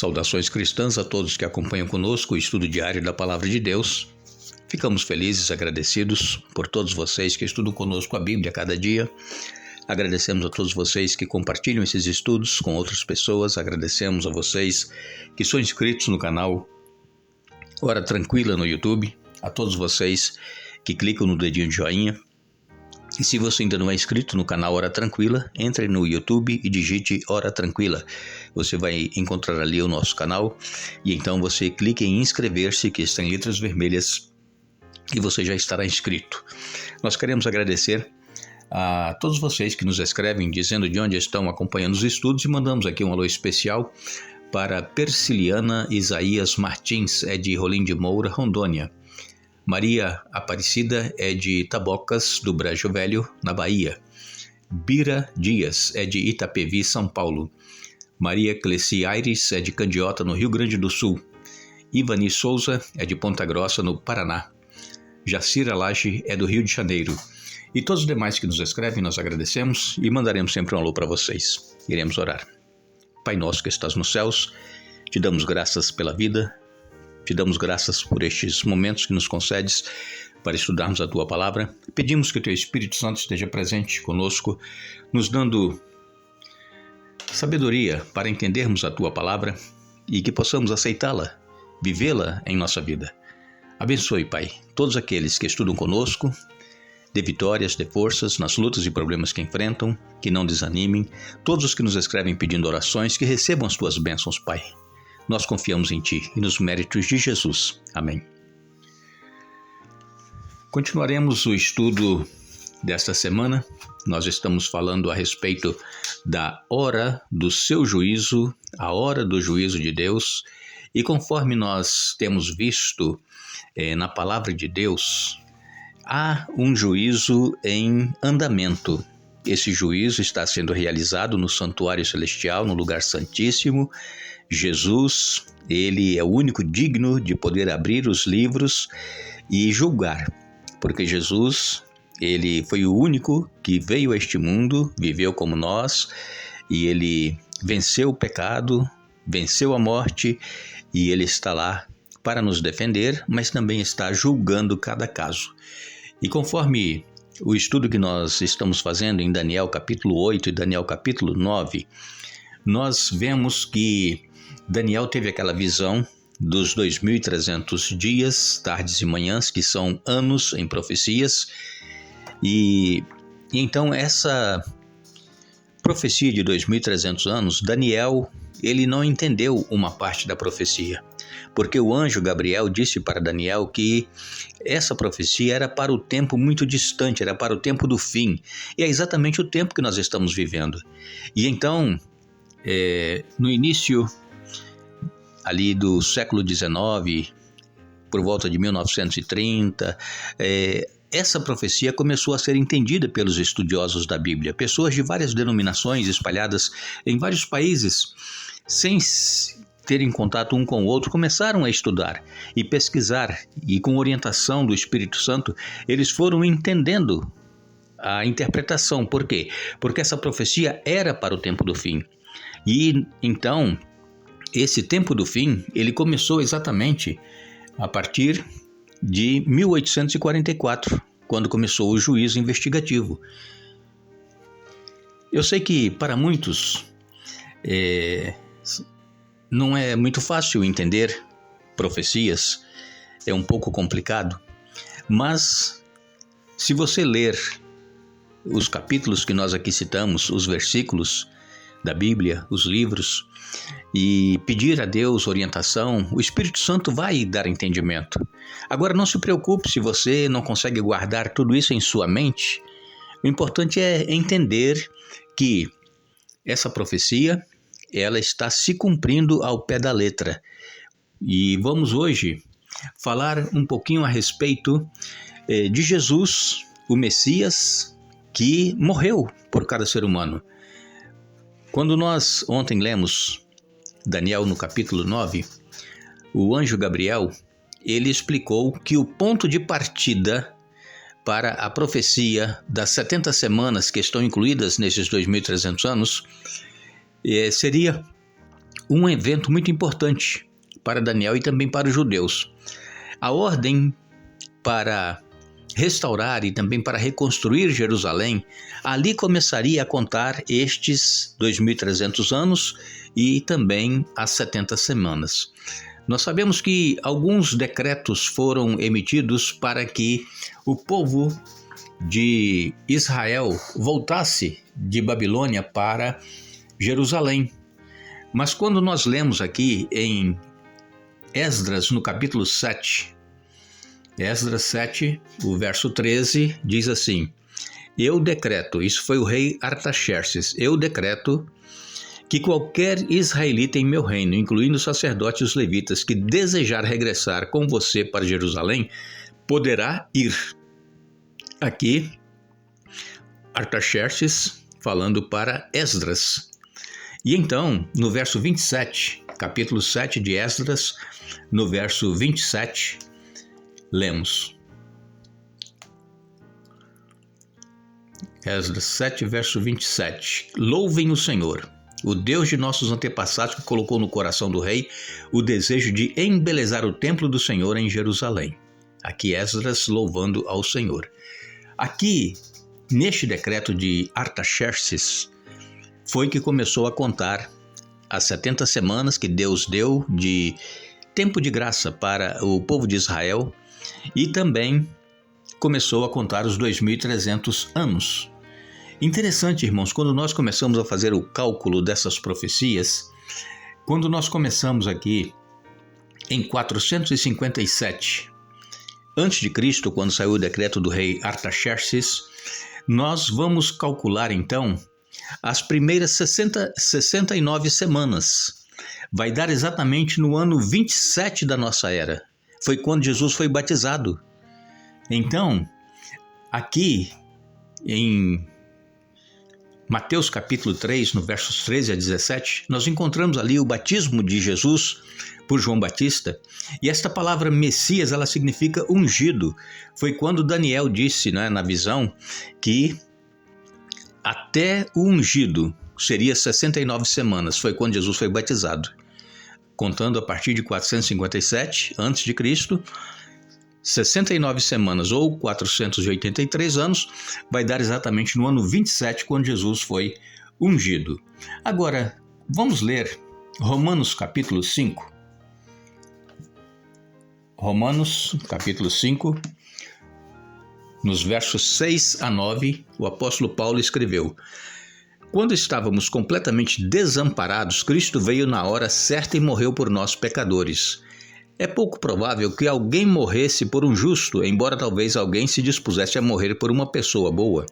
Saudações cristãs a todos que acompanham conosco o estudo diário da Palavra de Deus. Ficamos felizes, agradecidos por todos vocês que estudam conosco a Bíblia a cada dia. Agradecemos a todos vocês que compartilham esses estudos com outras pessoas. Agradecemos a vocês que são inscritos no canal Hora Tranquila no YouTube. A todos vocês que clicam no dedinho de joinha. E se você ainda não é inscrito no canal Hora Tranquila, entre no YouTube e digite Hora Tranquila. Você vai encontrar ali o nosso canal e então você clique em inscrever-se, que está em letras vermelhas, e você já estará inscrito. Nós queremos agradecer a todos vocês que nos escrevem dizendo de onde estão acompanhando os estudos e mandamos aqui um alô especial para Persiliana Isaías Martins, é de Rolim de Moura, Rondônia. Maria Aparecida é de Itabocas, do Brejo Velho, na Bahia. Bira Dias é de Itapevi, São Paulo. Maria Cleci Aires é de Candiota, no Rio Grande do Sul. Ivani Souza é de Ponta Grossa, no Paraná. Jacira Lage é do Rio de Janeiro. E todos os demais que nos escrevem, nós agradecemos e mandaremos sempre um alô para vocês. Iremos orar. Pai nosso que estás nos céus, te damos graças pela vida. Te damos graças por estes momentos que nos concedes para estudarmos a Tua Palavra. Pedimos que o Teu Espírito Santo esteja presente conosco, nos dando sabedoria para entendermos a Tua Palavra e que possamos aceitá-la, vivê-la em nossa vida. Abençoe, Pai, todos aqueles que estudam conosco, dê vitórias, dê forças nas lutas e problemas que enfrentam, que não desanimem. Todos os que nos escrevem pedindo orações, que recebam as Tuas bênçãos, Pai. Nós confiamos em Ti e nos méritos de Jesus. Amém. Continuaremos o estudo desta semana. Nós estamos falando a respeito da hora do seu juízo, a hora do juízo de Deus. E conforme nós temos visto na palavra de Deus, há um juízo em andamento. Esse juízo está sendo realizado no santuário celestial, no lugar santíssimo. Jesus, ele é o único digno de poder abrir os livros e julgar, porque Jesus, ele foi o único que veio a este mundo, viveu como nós, e ele venceu o pecado, venceu a morte, e ele está lá para nos defender, mas também está julgando cada caso. E conforme o estudo que nós estamos fazendo em Daniel capítulo 8 e Daniel capítulo 9, nós vemos que Daniel teve aquela visão dos 2.300 dias, tardes e manhãs, que são anos em profecias, e então essa profecia de 2.300 anos, Daniel, ele não entendeu uma parte da profecia, porque o anjo Gabriel disse para Daniel que essa profecia era para o tempo muito distante, era para o tempo do fim, e é exatamente o tempo que nós estamos vivendo. E então, no início ali do século XIX, por volta de 1930, essa profecia começou a ser entendida pelos estudiosos da Bíblia. Pessoas de várias denominações espalhadas em vários países, sem terem contato um com o outro, começaram a estudar e pesquisar, e com orientação do Espírito Santo, eles foram entendendo a interpretação. Por quê? Porque essa profecia era para o tempo do fim. E então, esse tempo do fim, ele começou exatamente a partir de 1844, quando começou o juízo investigativo. Eu sei que para muitos não é muito fácil entender profecias, é um pouco complicado, mas se você ler os capítulos que nós aqui citamos, os versículos da Bíblia, os livros, e pedir a Deus orientação, o Espírito Santo vai dar entendimento. Agora, não se preocupe se você não consegue guardar tudo isso em sua mente. O importante é entender que essa profecia, ela está se cumprindo ao pé da letra. E vamos hoje falar um pouquinho a respeito de Jesus, o Messias, que morreu por cada ser humano. Quando nós ontem lemos Daniel no capítulo 9, o anjo Gabriel, ele explicou que o ponto de partida para a profecia das 70 semanas que estão incluídas nesses 2.300 anos seria um evento muito importante para Daniel e também para os judeus. A ordem para restaurar e também para reconstruir Jerusalém, ali começaria a contar estes 2.300 anos e também as 70 semanas. Nós sabemos que alguns decretos foram emitidos para que o povo de Israel voltasse de Babilônia para Jerusalém. Mas quando nós lemos aqui em Esdras, no capítulo 7, Esdras 7, o verso 13, diz assim: Eu decreto, isso foi o rei Artaxerxes, eu decreto que qualquer israelita em meu reino, incluindo os sacerdotes e os levitas, que desejar regressar com você para Jerusalém, poderá ir. Aqui, Artaxerxes falando para Esdras. E então, no verso 27, capítulo 7 de Esdras, no verso 27, lemos. Esdras 7, verso 27. Louvem o Senhor, o Deus de nossos antepassados, que colocou no coração do rei o desejo de embelezar o templo do Senhor em Jerusalém. Aqui Esdras louvando ao Senhor. Aqui, neste decreto de Artaxerxes, foi que começou a contar as 70 semanas que Deus deu de tempo de graça para o povo de Israel e também começou a contar os 2.300 anos. Interessante, irmãos, quando nós começamos a fazer o cálculo dessas profecias, quando nós começamos aqui em 457 a.C., quando saiu o decreto do rei Artaxerxes, nós vamos calcular então as primeiras 69 semanas. Vai dar exatamente no ano 27 da nossa era. Foi quando Jesus foi batizado. Então, aqui em Mateus capítulo 3, no versos 13 a 17, nós encontramos ali o batismo de Jesus por João Batista. E esta palavra Messias, ela significa ungido. Foi quando Daniel disse, na visão, que até o ungido seria 69 semanas. Foi quando Jesus foi batizado. Contando a partir de 457 a.C., 69 semanas ou 483 anos, vai dar exatamente no ano 27, quando Jesus foi ungido. Agora, vamos ler Romanos capítulo 5. Romanos capítulo 5, nos versos 6 a 9, o apóstolo Paulo escreveu: Quando estávamos completamente desamparados, Cristo veio na hora certa e morreu por nós pecadores. É pouco provável que alguém morresse por um justo, embora talvez alguém se dispusesse a morrer por uma pessoa boa.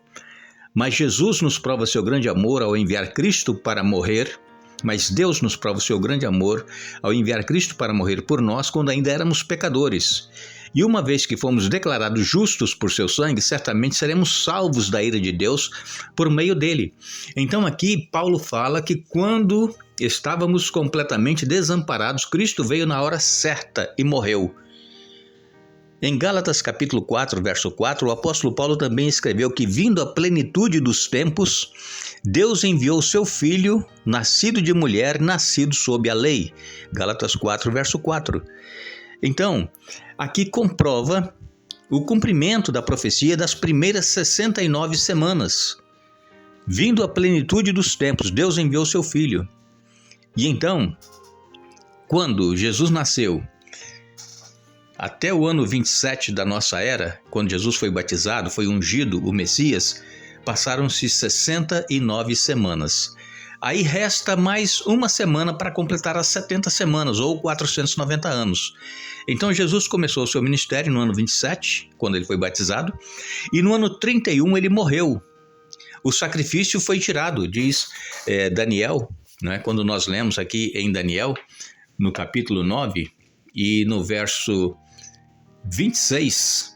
Mas Jesus nos prova seu grande amor ao enviar Cristo para morrer, mas Deus nos prova seu grande amor ao enviar Cristo para morrer por nós quando ainda éramos pecadores. E uma vez que fomos declarados justos por seu sangue, certamente seremos salvos da ira de Deus por meio dele. Então aqui Paulo fala que quando estávamos completamente desamparados, Cristo veio na hora certa e morreu. Em Gálatas capítulo 4, verso 4, o apóstolo Paulo também escreveu que, vindo a plenitude dos tempos, Deus enviou seu Filho, nascido de mulher, nascido sob a lei. Gálatas 4, verso 4. Então, aqui comprova o cumprimento da profecia das primeiras 69 semanas. Vindo a plenitude dos tempos, Deus enviou seu Filho. E então, quando Jesus nasceu, até o ano 27 da nossa era, quando Jesus foi batizado, foi ungido, o Messias, passaram-se 69 semanas. Aí resta mais uma semana para completar as 70 semanas, ou 490 anos. Então Jesus começou o seu ministério no ano 27, quando ele foi batizado, e no ano 31 ele morreu. O sacrifício foi tirado, diz Daniel, quando nós lemos aqui em Daniel, no capítulo 9, e no verso 26,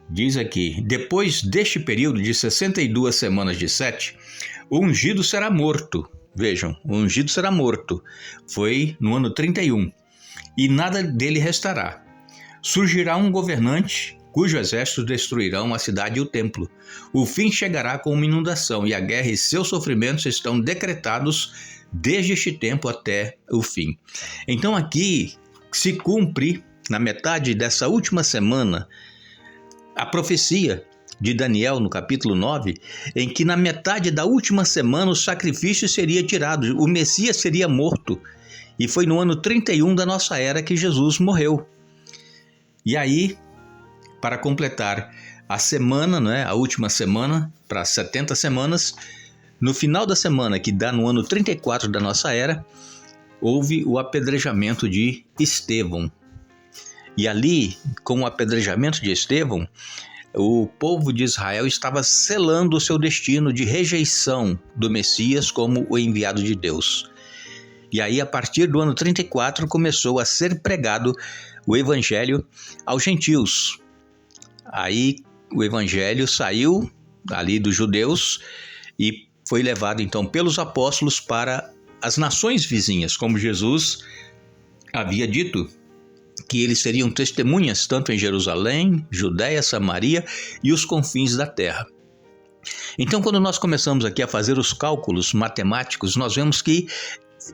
diz aqui: depois deste período de 62 semanas de 7, o ungido será morto. Vejam, o ungido será morto. Foi no ano 31, e nada dele restará. Surgirá um governante, cujo exército destruirão a cidade e o templo. O fim chegará com uma inundação, e a guerra e seus sofrimentos estão decretados desde este tempo até o fim. Então aqui se cumpre, na metade dessa última semana, a profecia de Daniel, no capítulo 9, em que na metade da última semana o sacrifício seria tirado, o Messias seria morto. E foi no ano 31 da nossa era que Jesus morreu. E aí, para completar a semana, né, a última semana, para 70 semanas, no final da semana, que dá no ano 34 da nossa era, houve o apedrejamento de Estevão. E ali, com o apedrejamento de Estevão, o povo de Israel estava selando o seu destino de rejeição do Messias como o enviado de Deus. E aí, a partir do ano 34, começou a ser pregado o evangelho aos gentios. Aí, o evangelho saiu ali dos judeus e foi levado, então, pelos apóstolos para as nações vizinhas, como Jesus havia dito, que eles seriam testemunhas tanto em Jerusalém, Judéia, Samaria e os confins da terra. Então, quando nós começamos aqui a fazer os cálculos matemáticos, nós vemos que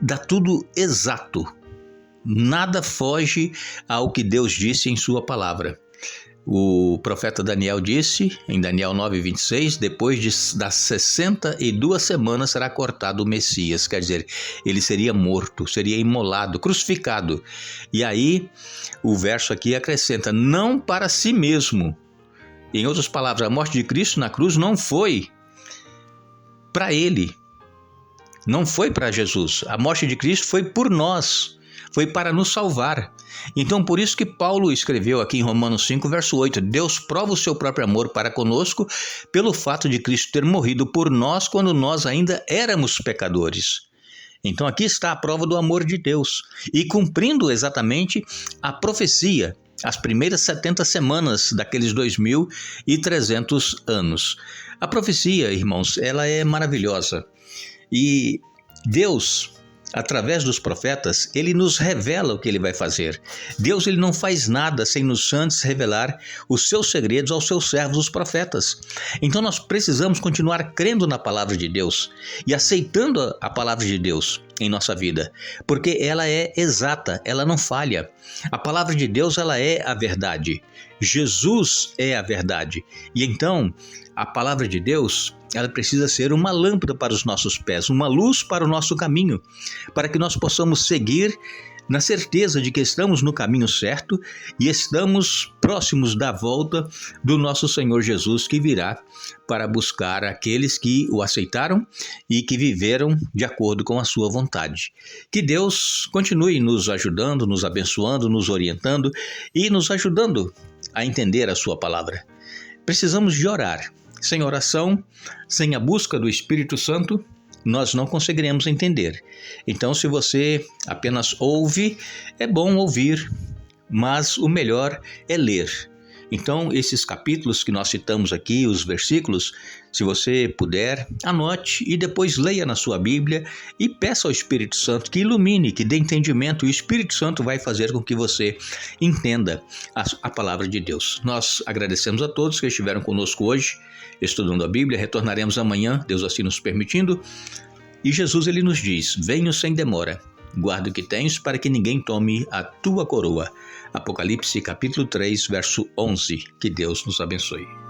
dá tudo exato. Nada foge ao que Deus disse em sua palavra. O profeta Daniel disse, em Daniel 9:26, depois das 62 semanas será cortado o Messias, quer dizer, ele seria morto, seria imolado, crucificado. E aí, o verso aqui acrescenta, não para si mesmo. Em outras palavras, a morte de Cristo na cruz não foi para ele, não foi para Jesus. A morte de Cristo foi por nós, foi para nos salvar. Então, por isso que Paulo escreveu aqui em Romanos 5, verso 8, Deus prova o seu próprio amor para conosco pelo fato de Cristo ter morrido por nós quando nós ainda éramos pecadores. Então, aqui está a prova do amor de Deus. E cumprindo exatamente a profecia, as primeiras 70 semanas daqueles 2.300 anos. A profecia, irmãos, ela é maravilhosa. E Deus, através dos profetas, ele nos revela o que ele vai fazer. Deus, ele não faz nada sem nos antes revelar os seus segredos aos seus servos, os profetas. Então nós precisamos continuar crendo na palavra de Deus e aceitando a palavra de Deus em nossa vida, porque ela é exata, ela não falha. A palavra de Deus, ela é a verdade. Jesus é a verdade. E então, a palavra de Deus, ela precisa ser uma lâmpada para os nossos pés, uma luz para o nosso caminho, para que nós possamos seguir na certeza de que estamos no caminho certo e estamos próximos da volta do nosso Senhor Jesus, que virá para buscar aqueles que o aceitaram e que viveram de acordo com a sua vontade. Que Deus continue nos ajudando, nos abençoando, nos orientando e nos ajudando a entender a sua palavra. Precisamos de orar. Sem oração, sem a busca do Espírito Santo, nós não conseguiremos entender. Então, se você apenas ouve, é bom ouvir, mas o melhor é ler. Então, esses capítulos que nós citamos aqui, os versículos, se você puder, anote e depois leia na sua Bíblia e peça ao Espírito Santo que ilumine, que dê entendimento. E o Espírito Santo vai fazer com que você entenda a palavra de Deus. Nós agradecemos a todos que estiveram conosco hoje, estudando a Bíblia. Retornaremos amanhã, Deus assim nos permitindo. E Jesus, ele nos diz, venho sem demora. Guarda o que tens para que ninguém tome a tua coroa. Apocalipse capítulo 3, verso 11. Que Deus nos abençoe.